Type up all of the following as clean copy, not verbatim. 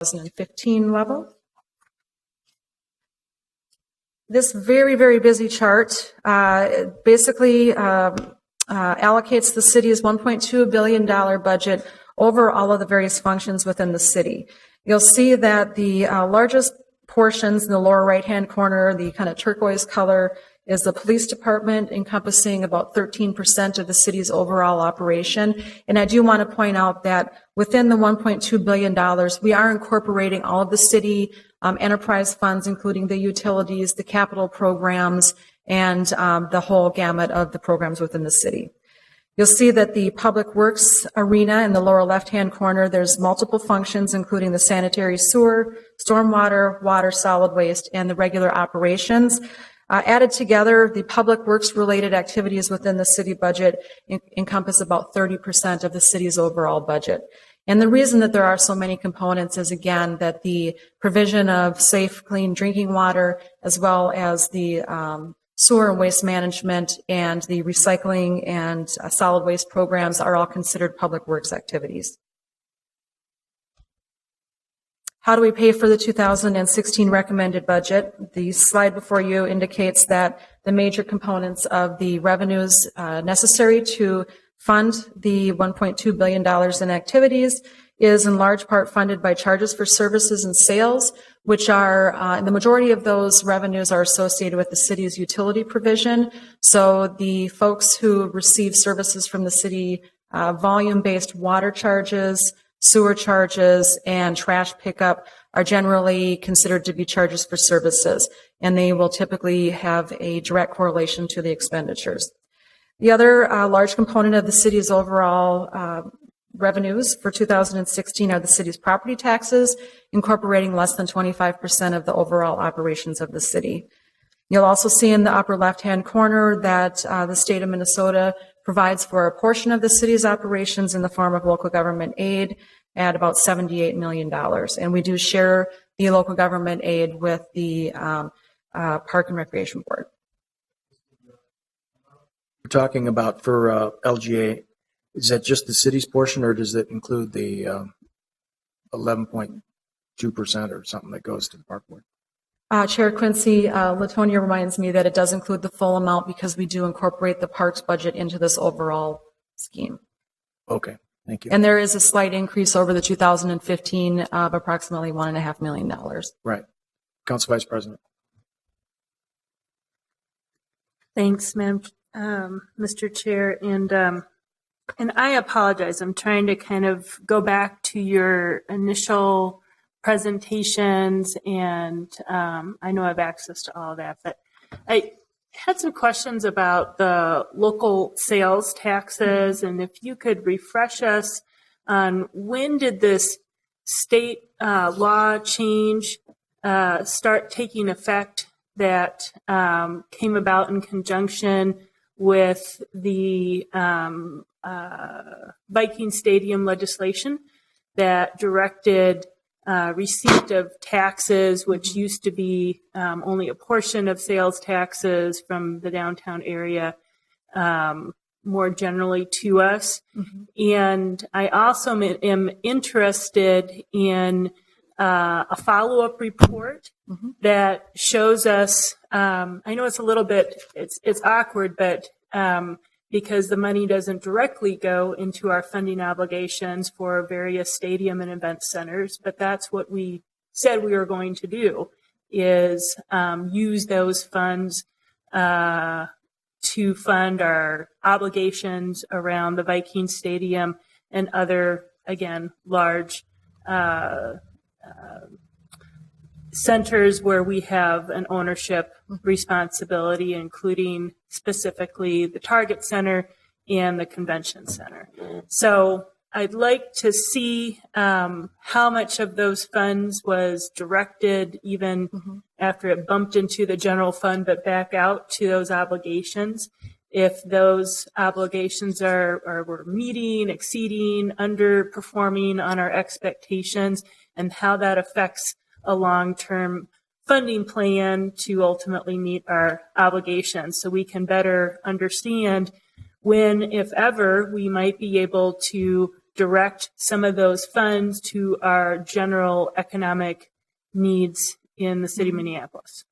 2015 level. This very, very busy chart basically allocates the city's $1.2 billion budget over all of the various functions within the city. You'll see that the largest portions in the lower right-hand corner, the kind of turquoise color, is the police department, encompassing about 13% of the city's overall operation. And I do want to point out that within the $1.2 billion, we are incorporating all of the city enterprise funds, including the utilities, the capital programs, and the whole gamut of the programs within the city. You'll see that the public works arena in the lower left-hand corner, there's multiple functions, including the sanitary sewer, stormwater, water, solid waste, and the regular operations. Added together, the public works related activities within the city budget encompass about 30% of the city's overall budget. And the reason that there are so many components is, again, that the provision of safe, clean drinking water, as well as the sewer and waste management and the recycling and solid waste programs are all considered public works activities. How do we pay for the 2016 recommended budget? The slide before you indicates that the major components of the revenues necessary to fund the $1.2 billion in activities is in large part funded by charges for services and sales, which are, the majority of those revenues are associated with the city's utility provision. So the folks who receive services from the city, volume-based water charges, sewer charges, and trash pickup are generally considered to be charges for services, and they will typically have a direct correlation to the expenditures. The other large component of the city's overall revenues for 2016 are the city's property taxes, incorporating less than 25% of the overall operations of the city. You'll also see in the upper left-hand corner that the state of Minnesota provides for a portion of the city's operations in the form of local government aid at about $78 million. And we do share the local government aid with the Park and Recreation Board. We're talking about for LGA, is that just the city's portion, or does it include the 11.2% or something that goes to the Park Board? Chair Quincy, Latonia reminds me that it does include the full amount because we do incorporate the parks budget into this overall scheme. Okay, thank you. And there is a slight increase over the 2015 of approximately $1.5 million. Right. Council Vice President. Thanks, Madam Mr. Chair, and I apologize. I'm trying to kind of go back to your initial presentations, and I know I have access to all of that, but I had some questions about the local sales taxes, and if you could refresh us on when did this state law change start taking effect that came about in conjunction with the Viking Stadium legislation that directed receipt of taxes, which used to be only a portion of sales taxes from the downtown area, more generally to us. Mm-hmm. And I also am interested in a follow-up report mm-hmm. that shows us, I know it's a little bit, it's awkward, but because the money doesn't directly go into our funding obligations for various stadium and event centers, but that's what we said we were going to do, is use those funds to fund our obligations around the Viking Stadium and other, again, large centers where we have an ownership responsibility, including specifically the Target Center and the Convention Center. So I'd like to see how much of those funds was directed, even after it bumped into the general fund, but back out to those obligations. If those obligations were meeting, exceeding, underperforming on our expectations, and how that affects a long-term funding plan to ultimately meet our obligations, so we can better understand when, if ever, we might be able to direct some of those funds to our general economic needs in the city of Minneapolis.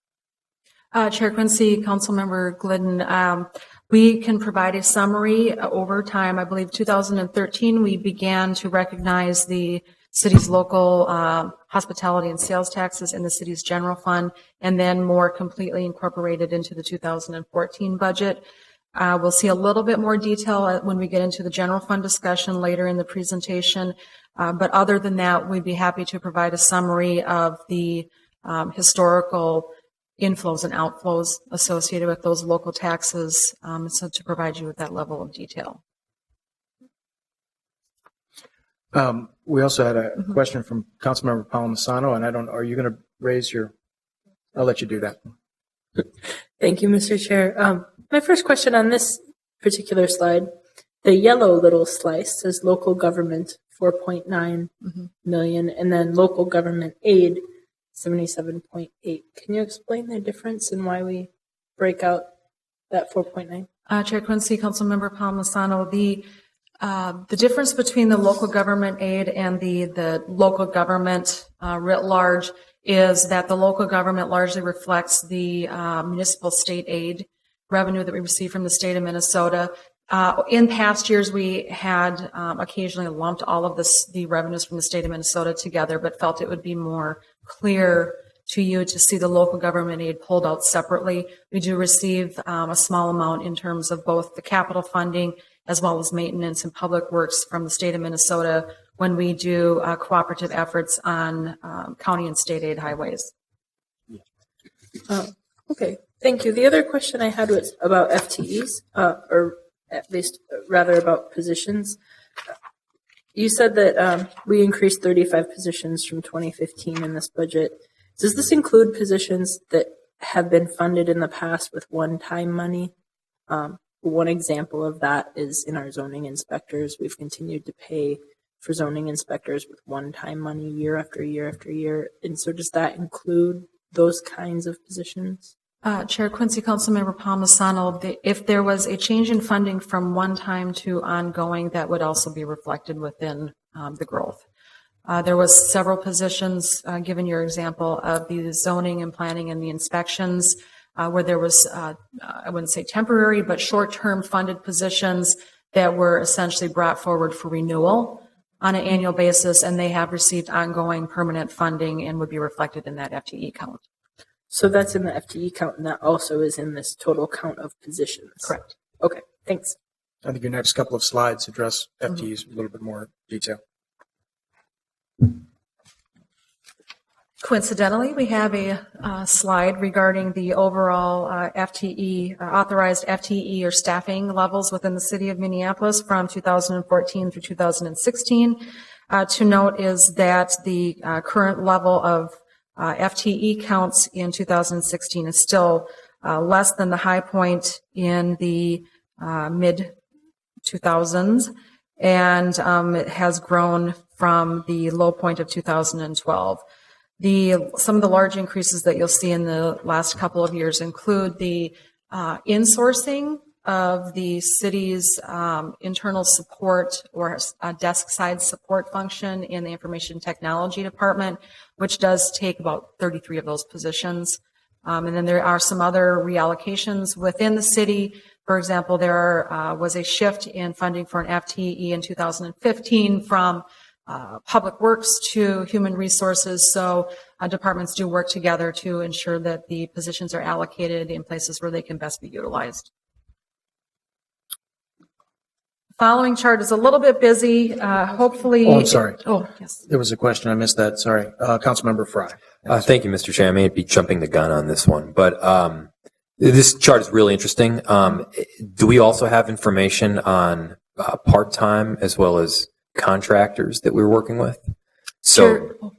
Chair Quincy, Councilmember Glidden, we can provide a summary over time. I believe 2013, we began to recognize the city's local hospitality and sales taxes in the city's general fund, and then more completely incorporated into the 2014 budget. We'll see a little bit more detail when we get into the general fund discussion later in the presentation. But other than that, we'd be happy to provide a summary of the historical inflows and outflows associated with those local taxes, so to provide you with that level of detail. We also had a question from Councilmember Palmisano, and are you going to raise your, I'll let you do that. Thank you, Mr. Chair. My first question on this particular slide, the yellow little slice says local government 4.9 million, and then local government aid 77.8. Can you explain the difference and why we break out that 4.9? Chair Quincy, Councilmember Palmisano, the difference between the local government aid and the local government writ large is that the local government largely reflects the municipal state aid revenue that we receive from the state of Minnesota. In past years, we had occasionally lumped all of the revenues from the state of Minnesota together, but felt it would be more clear to you to see the local government aid pulled out separately. We do receive a small amount in terms of both the capital funding as well as maintenance and public works from the state of Minnesota when we do cooperative efforts on county and state aid highways. Okay, thank you. The other question I had was about FTEs, or at least rather about positions. You said that we increased 35 positions from 2015 in this budget. Does this include positions that have been funded in the past with one-time money? One example of that is in our zoning inspectors. We've continued to pay for zoning inspectors with one-time money year after year after year. And so does that include those kinds of positions? Chair Quincy, Councilmember Palmisano, if there was a change in funding from one time to ongoing, that would also be reflected within the growth. There was several positions, given your example of the zoning and planning and the inspections, where there was, I wouldn't say temporary, but short-term funded positions that were essentially brought forward for renewal on an annual basis, and they have received ongoing permanent funding and would be reflected in that FTE count. So that's in the FTE count, and that also is in this total count of positions? Correct. Okay, thanks. I think your next couple of slides address FTEs in a little bit more detail. Coincidentally, we have a slide regarding the overall FTE, authorized FTE or staffing levels within the city of Minneapolis from 2014 through 2016. To note is that the current level of FTE counts in 2016 is still less than the high point in the mid 2000s, and it has grown from the low point of 2012. Some of the large increases that you'll see in the last couple of years include the insourcing of the city's internal support or desk side support function in the information technology department, which does take about 33 of those positions. And then there are some other reallocations within the city. For example, there was a shift in funding for an FTE in 2015 from public works to human resources. So departments do work together to ensure that the positions are allocated in places where they can best be utilized. Following chart is a little bit busy. Hopefully. Oh, I'm sorry. Oh, yes. There was a question. I missed that. Sorry. Councilmember Fry. Thank you, Mr. Chair. I may be jumping the gun on this one, but this chart is really interesting. Do we also have information on part-time as well as contractors that we're working with? So,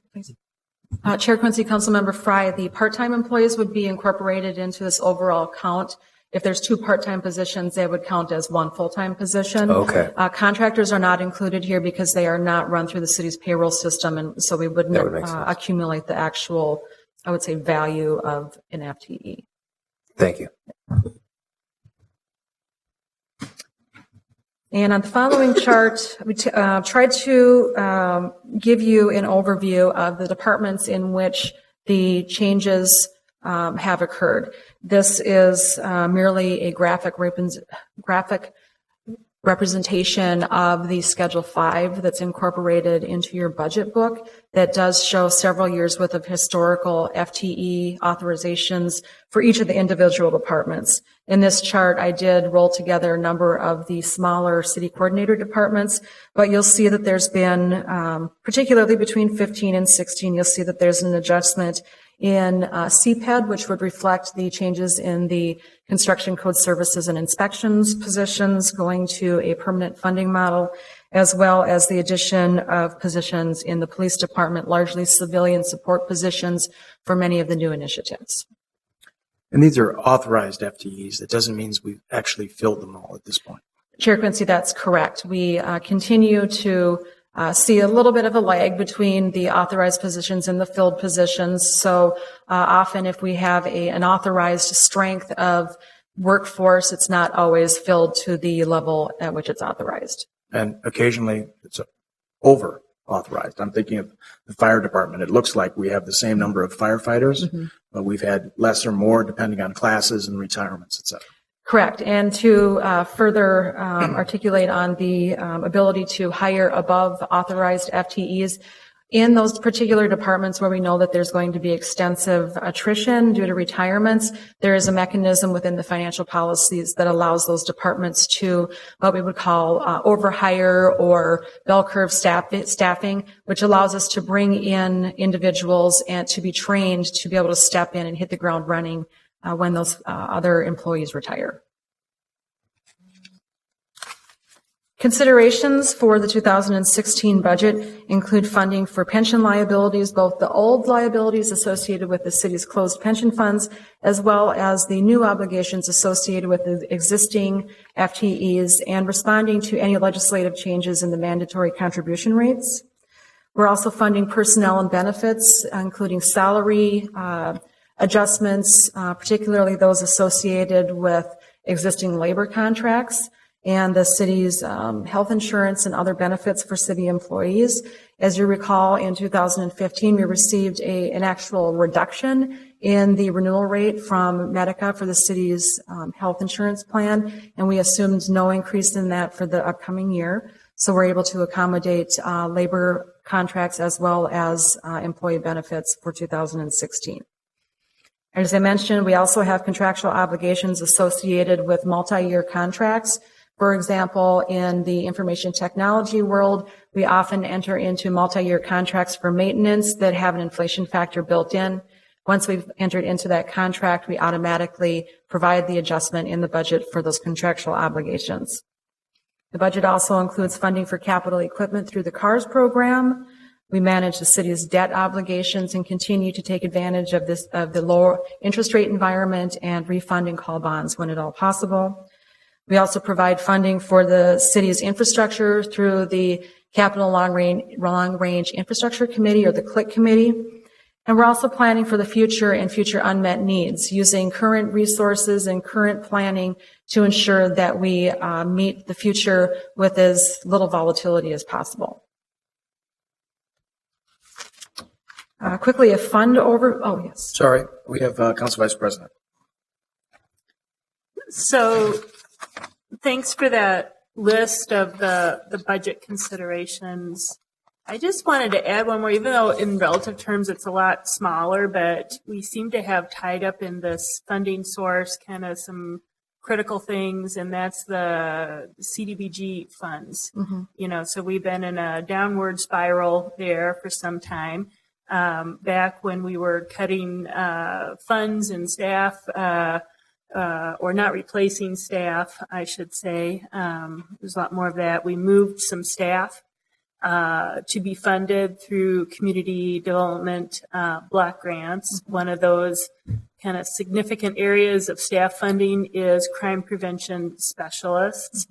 Chair Quincy, Councilmember Fry, the part-time employees would be incorporated into this overall count. If there's two part-time positions, they would count as one full-time position. Okay. Contractors are not included here because they are not run through the city's payroll system, and so we wouldn't That would make sense. accumulate the actual, I would say, value of an FTE. Thank you. And on the following chart, we tried to give you an overview of the departments in which the changes have occurred. This is merely a graphic representation of the Schedule 5 that's incorporated into your budget book that does show several years worth of historical FTE authorizations for each of the individual departments. In this chart, I did roll together a number of the smaller city coordinator departments, but you'll see that there's been, particularly between 15 and 16, you'll see that there's an adjustment in CPED, which would reflect the changes in the construction code services and inspections positions going to a permanent funding model, as well as the addition of positions in the police department, largely civilian support positions for many of the new initiatives. And these are authorized FTEs. That doesn't mean we've actually filled them all at this point. Chair Quincy, that's correct. We continue to see a little bit of a lag between the authorized positions and the filled positions. So often if we have an authorized strength of workforce, it's not always filled to the level at which it's authorized. And occasionally it's over authorized. I'm thinking of the fire department. It looks like we have the same number of firefighters, but we've had less or more depending on classes and retirements, et cetera. Correct. And to further articulate on the ability to hire above authorized FTEs, in those particular departments where we know that there's going to be extensive attrition due to retirements, there is a mechanism within the financial policies that allows those departments to what we would call overhire or bell curve staffing, which allows us to bring in individuals and to be trained to be able to step in and hit the ground running when those other employees retire. Considerations for the 2016 budget include funding for pension liabilities, both the old liabilities associated with the city's closed pension funds, as well as the new obligations associated with the existing FTEs, and responding to any legislative changes in the mandatory contribution rates. We're also funding personnel and benefits, including salary adjustments, particularly those associated with existing labor contracts, and the city's health insurance and other benefits for city employees. As you recall, in 2015, we received an actual reduction in the renewal rate from Medica for the city's health insurance plan, and we assumed no increase in that for the upcoming year. So we're able to accommodate labor contracts as well as employee benefits for 2016. As I mentioned, we also have contractual obligations associated with multi-year contracts. For example, in the information technology world, we often enter into multi-year contracts for maintenance that have an inflation factor built in. Once we've entered into that contract, we automatically provide the adjustment in the budget for those contractual obligations. The budget also includes funding for capital equipment through the CARS program. We manage the city's debt obligations and continue to take advantage of the lower interest rate environment and refunding call bonds when at all possible. We also provide funding for the city's infrastructure through the Capital Long Range Infrastructure Committee, or the CLIC Committee. And we're also planning for the future and future unmet needs, using current resources and current planning to ensure that we meet the future with as little volatility as possible. Quickly, a fund over, oh yes. Sorry, we have Council Vice President. So thanks for that list of the budget considerations. I just wanted to add one more, even though in relative terms it's a lot smaller, but we seem to have tied up in this funding source kind of some critical things, and that's the CDBG funds. You know, so we've been in a downward spiral there for some time. Back when we were cutting funds and staff, or not replacing staff, I should say. There's a lot more of that. We moved some staff to be funded through community development block grants. One of those kind of significant areas of staff funding is crime prevention specialists.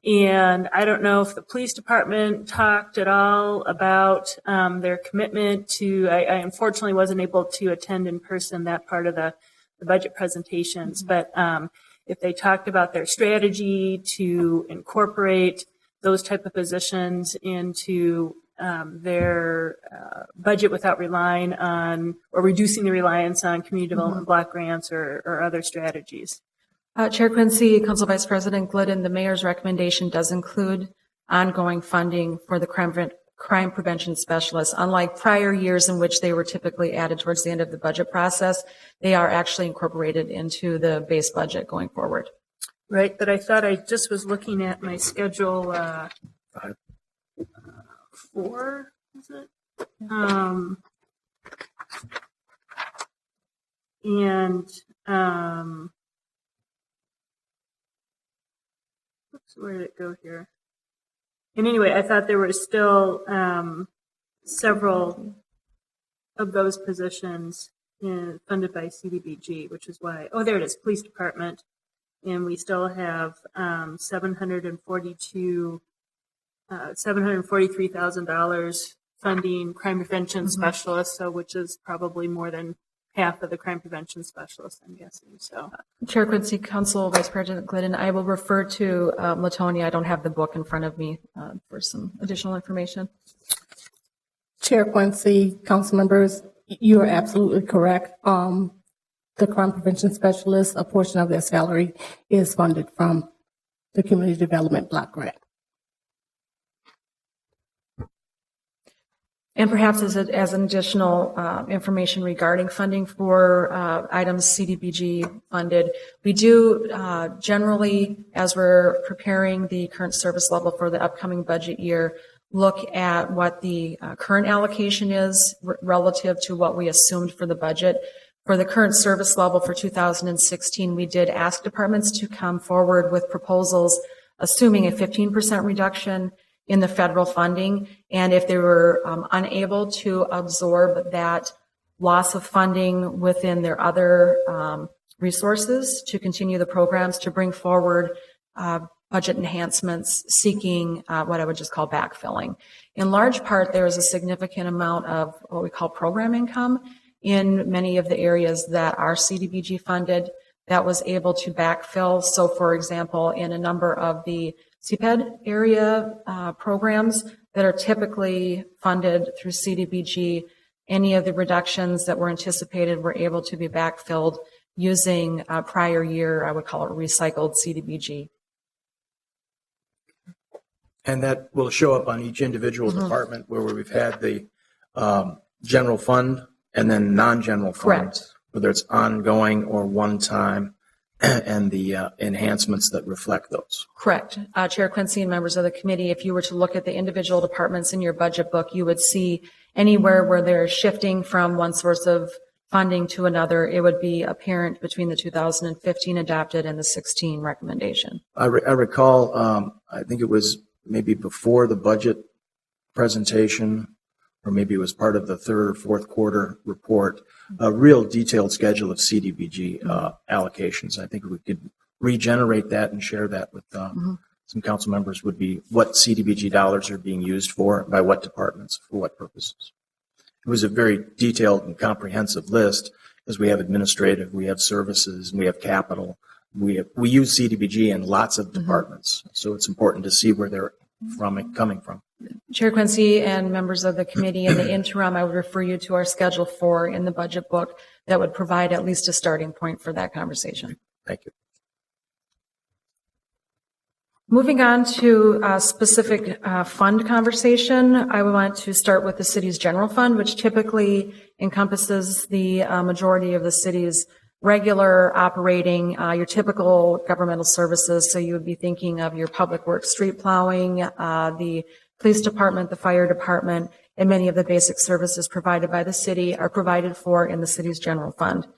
And I don't know if the police department talked at all about their commitment to, I unfortunately wasn't able to attend in person that part of the budget presentations, but if they talked about their strategy to incorporate those type of positions into their budget without relying on or reducing the reliance on community development block grants or other strategies. Chair Quincy, Council Vice President Glidden, the mayor's recommendation does include ongoing funding for the crime prevention specialists. Unlike prior years in which they were typically added towards the end of the budget process, they are actually incorporated into the base budget going forward. Right, but I thought I just was looking at my schedule 4, is it? Oops, where did it go here? And anyway, I thought there were still several of those positions funded by CDBG, which is why, oh, there it is, Police Department. And we still have $743,000 funding crime prevention specialists, so which is probably more than half of the crime prevention specialists, I'm guessing. So, Chair Quincy, Council Vice President Glidden, I will refer to Latonia. I don't have the book in front of me for some additional information. Chair Quincy, council members, you are absolutely correct. The crime prevention specialist, a portion of their salary is funded from the community development block grant. And perhaps as an additional information regarding funding for items CDBG funded, we do generally, as we're preparing the current service level for the upcoming budget year, look at what the current allocation is relative to what we assumed for the budget. For the current service level for 2016, we did ask departments to come forward with proposals assuming a 15% reduction in the federal funding. And if they were unable to absorb that loss of funding within their other resources to continue the programs, to bring forward budget enhancements seeking what I would just call backfilling. In large part, there is a significant amount of what we call program income in many of the areas that are CDBG funded that was able to backfill. So, for example, in a number of the CPED area programs that are typically funded through CDBG, any of the reductions that were anticipated were able to be backfilled using prior year, I would call it recycled CDBG. And that will show up on each individual department where we've had the general fund and then non-general fund. Correct. Whether it's ongoing or one-time, and the enhancements that reflect those. Correct. Chair Quincy and members of the committee, if you were to look at the individual departments in your budget book, you would see anywhere where they're shifting from one source of funding to another, it would be apparent between the 2015 adopted and the 16 recommendation. I recall, I think it was maybe before the budget presentation, or maybe it was part of the third or fourth quarter report, a real detailed schedule of CDBG allocations. I think we could regenerate that and share that with some council members, would be what CDBG dollars are being used for, by what departments, for what purposes. It was a very detailed and comprehensive list, because we have administrative, we have services, and we have capital. We use CDBG in lots of departments, so it's important to see where they're coming from. Chair Quincy and members of the committee, in the interim, I would refer you to our Schedule 4 in the budget book that would provide at least a starting point for that conversation. Thank you. Moving on to a specific fund conversation, I want to start with the city's general fund, which typically encompasses the majority of the city's regular operating, your typical governmental services. So you would be thinking of your public works, street plowing, the police department, the fire department, and many of the basic services provided by the city are provided for in the city's general fund.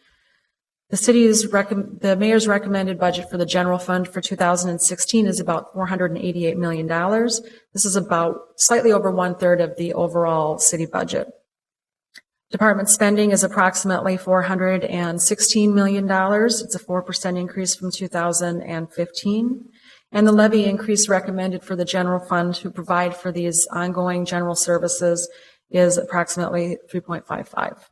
The mayor's recommended budget for the general fund for 2016 is about $488 million. This is about slightly over 1/3 of the overall city budget. Department spending is approximately $416 million. It's a 4% increase from 2015. And the levy increase recommended for the general fund to provide for these ongoing general services is approximately 3.55.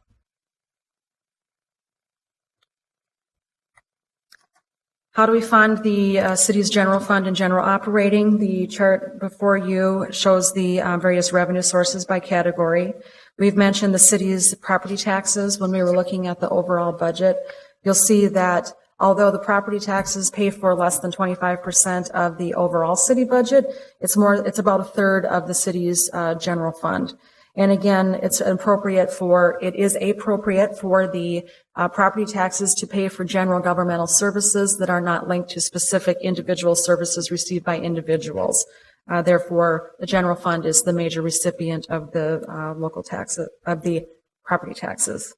How do we fund the city's general fund and general operating? The chart before you shows the various revenue sources by category. We've mentioned the city's property taxes when we were looking at the overall budget. You'll see that although the property taxes pay for less than 25% of the overall city budget, it's about a third of the city's general fund. And again, it is appropriate for the property taxes to pay for general governmental services that are not linked to specific individual services received by individuals. Therefore, the general fund is the major recipient of the local taxes, of the property taxes.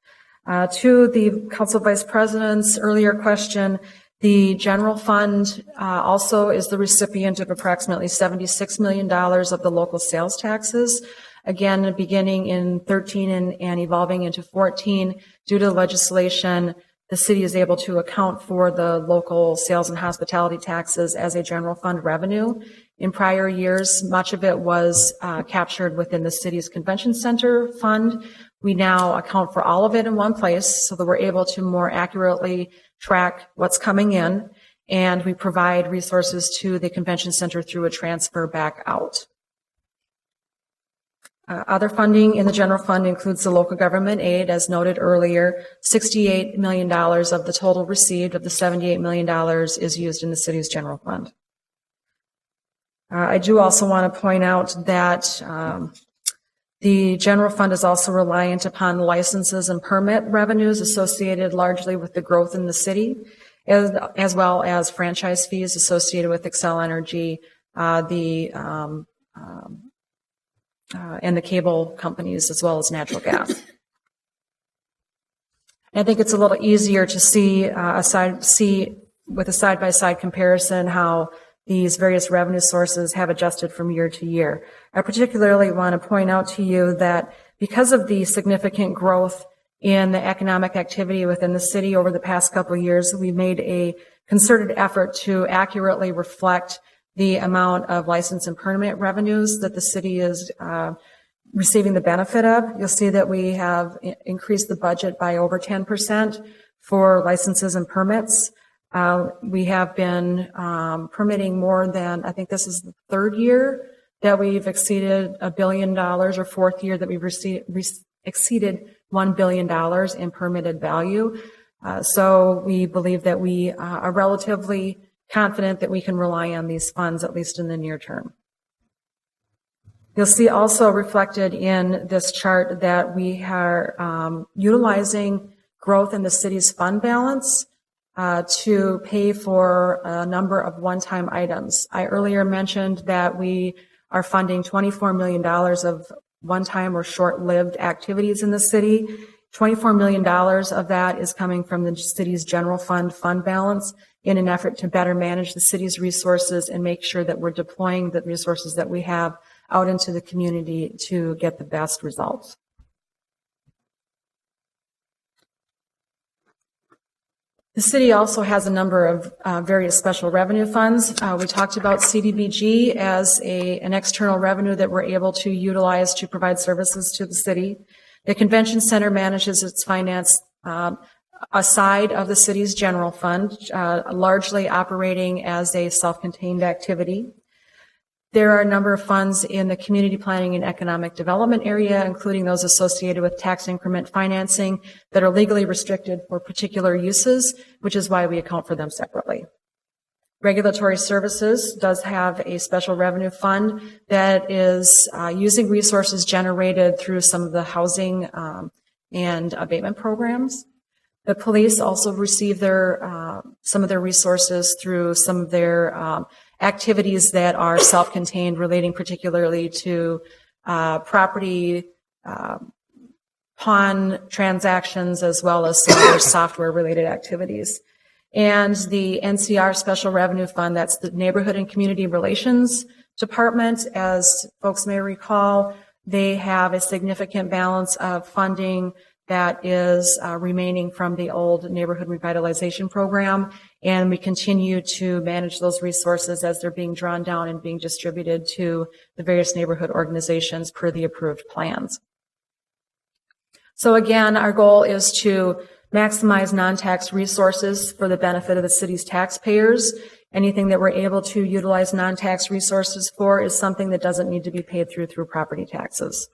To the Council Vice President's earlier question, the general fund also is the recipient of approximately $76 million of the local sales taxes. Again, beginning in 13 and evolving into 14, due to legislation, the city is able to account for the local sales and hospitality taxes as a general fund revenue. In prior years, much of it was captured within the city's convention center fund. We now account for all of it in one place so that we're able to more accurately track what's coming in, and we provide resources to the convention center through a transfer back out. Other funding in the general fund includes the local government aid, as noted earlier. $68 million of the total received of the $78 million is used in the city's general fund. I do also want to point out that the general fund is also reliant upon licenses and permit revenues associated largely with the growth in the city, as well as franchise fees associated with Xcel Energy, and the cable companies, as well as natural gas. I think it's a little easier to see with a side-by-side comparison how these various revenue sources have adjusted from year to year. I particularly want to point out to you that because of the significant growth in the economic activity within the city over the past couple of years, we made a concerted effort to accurately reflect the amount of license and permit revenues that the city is receiving the benefit of. You'll see that we have increased the budget by over 10% for licenses and permits. We have been permitting more than, I think this is the third year that we've exceeded $1 billion, or fourth year that we've exceeded $1 billion in permitted value. So we believe that we are relatively confident that we can rely on these funds, at least in the near term. You'll see also reflected in this chart that we are utilizing growth in the city's fund balance to pay for a number of one-time items. I earlier mentioned that we are funding $24 million of one-time or short-lived activities in the city. $24 million of that is coming from the city's general fund balance in an effort to better manage the city's resources and make sure that we're deploying the resources that we have out into the community to get the best results. The city also has a number of various special revenue funds. We talked about CDBG as an external revenue that we're able to utilize to provide services to the city. The convention center manages its finance aside of the city's general fund, largely operating as a self-contained activity. There are a number of funds in the community planning and economic development area, including those associated with tax increment financing that are legally restricted for particular uses, which is why we account for them separately. Regulatory Services does have a special revenue fund that is using resources generated through some of the housing and abatement programs. The police also receive some of their resources through some of their activities that are self-contained, relating particularly to property pawn transactions, as well as some other software-related activities. And the NCR Special Revenue Fund, that's the Neighborhood and Community Relations Department. As folks may recall, they have a significant balance of funding that is remaining from the old neighborhood revitalization program, and we continue to manage those resources as they're being drawn down and being distributed to the various neighborhood organizations per the approved plans. So again, our goal is to maximize non-tax resources for the benefit of the city's taxpayers. Anything that we're able to utilize non-tax resources for is something that doesn't need to be paid through property taxes.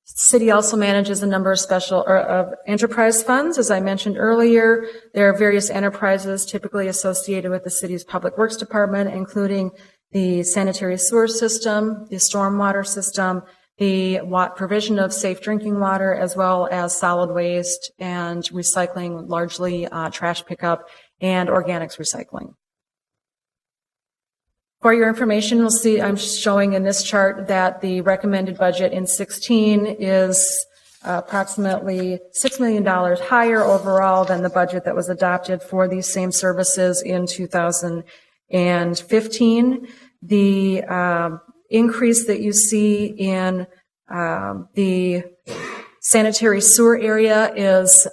City also manages a number of of enterprise funds. As I mentioned earlier, there are various enterprises typically associated with the city's public works department, including the sanitary sewer system, the stormwater system, the provision of safe drinking water, as well as solid waste and recycling, largely trash pickup and organics recycling. For your information, you'll see I'm showing in this chart that the recommended budget in 16 is approximately $6 million higher overall than the budget that was adopted for these same services in 2015. The increase that you see in the sanitary sewer area is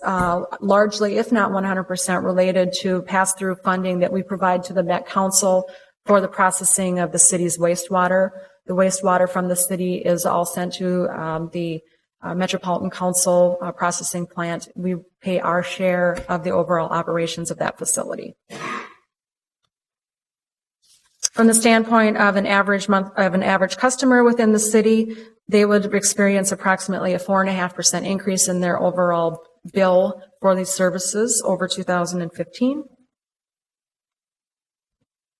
largely, if not 100%, related to pass-through funding that we provide to the Met Council for the processing of the city's wastewater. The wastewater from the city is all sent to the Metropolitan Council processing plant. We pay our share of the overall operations of that facility. From the standpoint of an average customer within the city, they would experience approximately a 4.5% increase in their overall bill for these services over 2015.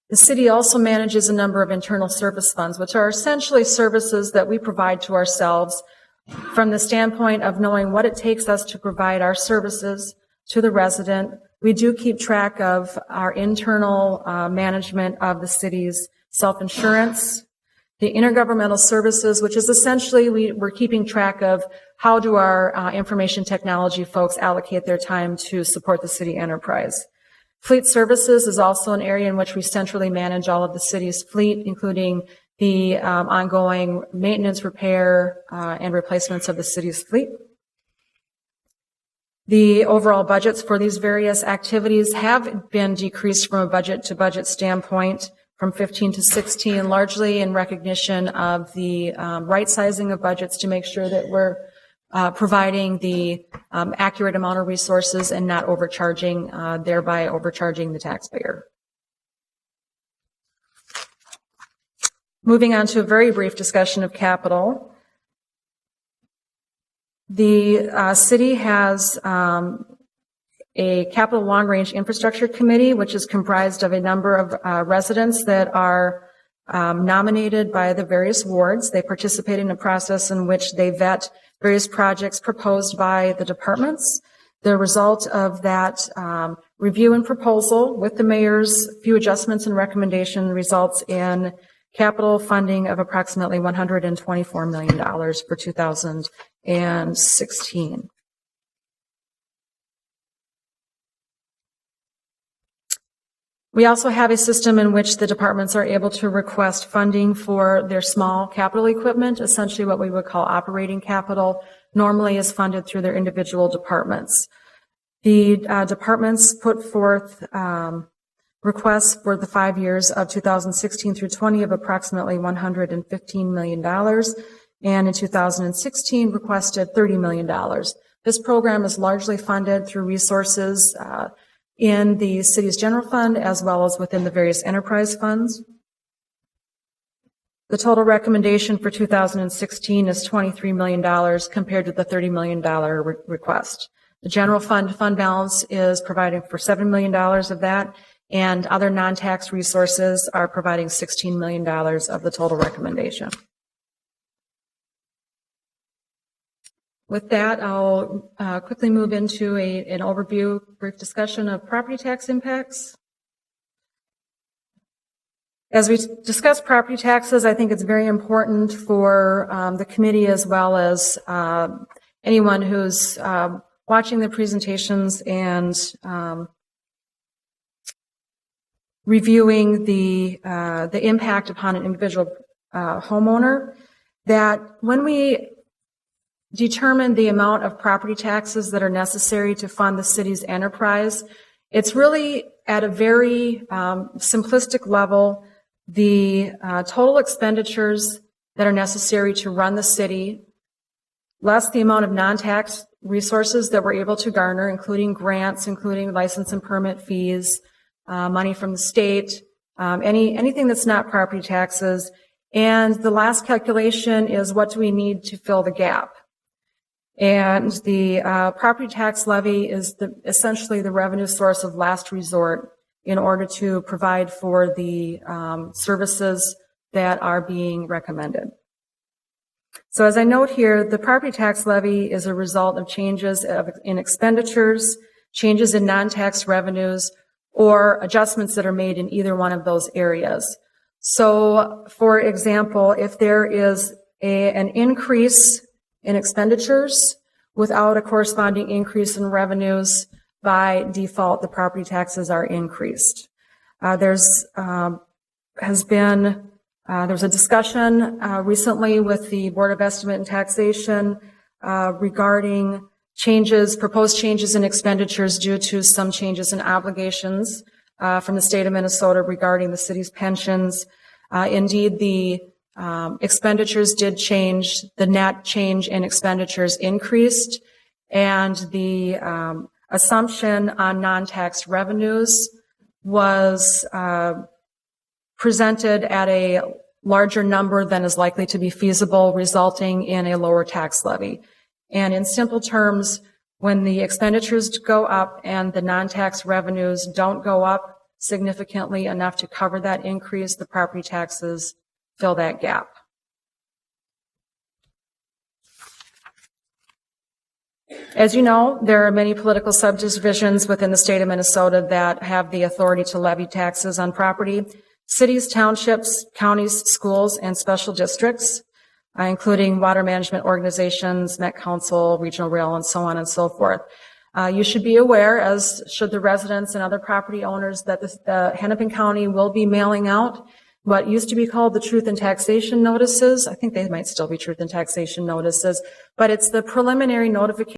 The city also manages a number of internal service funds, which are essentially services that we provide to ourselves from the standpoint of knowing what it takes us to provide our services to the resident. We do keep track of our internal management of the city's self-insurance, the intergovernmental services, which is essentially we're keeping track of how do our information technology folks allocate their time to support the city enterprise. Fleet services is also an area in which we centrally manage all of the city's fleet, including the ongoing maintenance, repair, and replacements of the city's fleet. The overall budgets for these various activities have been decreased from a budget to budget standpoint from 15 to 16, largely in recognition of the right sizing of budgets to make sure that we're providing the accurate amount of resources and not overcharging, thereby overcharging the taxpayer. Moving on to a very brief discussion of capital. The city has a capital long-range infrastructure committee, which is comprised of a number of residents that are nominated by the various wards. They participate in a process in which they vet various projects proposed by the departments. The result of that review and proposal with the mayor's few adjustments and recommendation results in capital funding of approximately $124 million for 2016. We also have a system in which the departments are able to request funding for their small capital equipment, essentially what we would call operating capital, normally is funded through their individual departments. The departments put forth requests for the 5 years of 2016 through 20 of approximately $115 million, and in 2016 requested $30 million. This program is largely funded through resources in the city's general fund as well as within the various enterprise funds. The total recommendation for 2016 is $23 million compared to the $30 million request. The general fund balance is providing for $7 million of that, and other non-tax resources are providing $16 million of the total recommendation. With that, I'll quickly move into an overview, brief discussion of property tax impacts. As we discuss property taxes, I think it's very important for the committee as well as anyone who's watching the presentations and reviewing the impact upon an individual homeowner, that when we determine the amount of property taxes that are necessary to fund the city's enterprise, it's really at a very simplistic level, the total expenditures that are necessary to run the city less the amount of non-tax resources that we're able to garner, including grants, including license and permit fees, money from the state, anything that's not property taxes. And the last calculation is what do we need to fill the gap? And the property tax levy is essentially the revenue source of last resort in order to provide for the services that are being recommended. So as I note here, the property tax levy is a result of changes in expenditures, changes in non-tax revenues, or adjustments that are made in either one of those areas. So, for example, if there is an increase in expenditures without a corresponding increase in revenues, by default, the property taxes are increased. There's a discussion recently with the Board of Estimate and Taxation regarding proposed changes in expenditures due to some changes in obligations from the state of Minnesota regarding the city's pensions. Indeed, the expenditures did change. The net change in expenditures increased, and the assumption on non-tax revenues was presented at a larger number than is likely to be feasible, resulting in a lower tax levy. And in simple terms, when the expenditures go up and the non-tax revenues don't go up significantly enough to cover that increase, the property taxes fill that gap. As you know, there are many political subdivisions within the state of Minnesota that have the authority to levy taxes on property. Cities, townships, counties, schools, and special districts, including water management organizations, Met Council, Regional Rail, and so on and so forth. You should be aware, as should the residents and other property owners, that Hennepin County will be mailing out what used to be called the Truth in Taxation notices. I think they might still be Truth in Taxation notices, but it's the preliminary notification